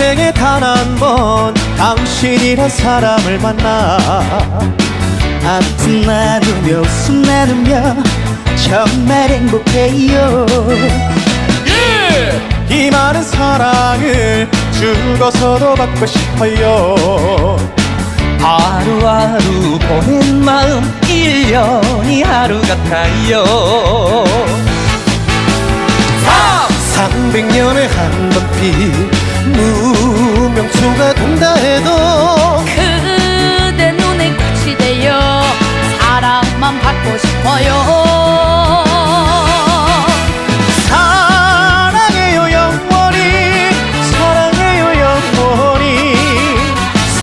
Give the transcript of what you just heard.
인생에 단 한 번 당신이란 사람을 만나 아픔 나누며 웃음 나누며 정말 행복해요. 이 많은 사랑을 죽어서도 받고 싶어요. 하루하루 보낸 마음 1년이 하루 같아요. 300년에 한 번 피 무명초가 된다 해도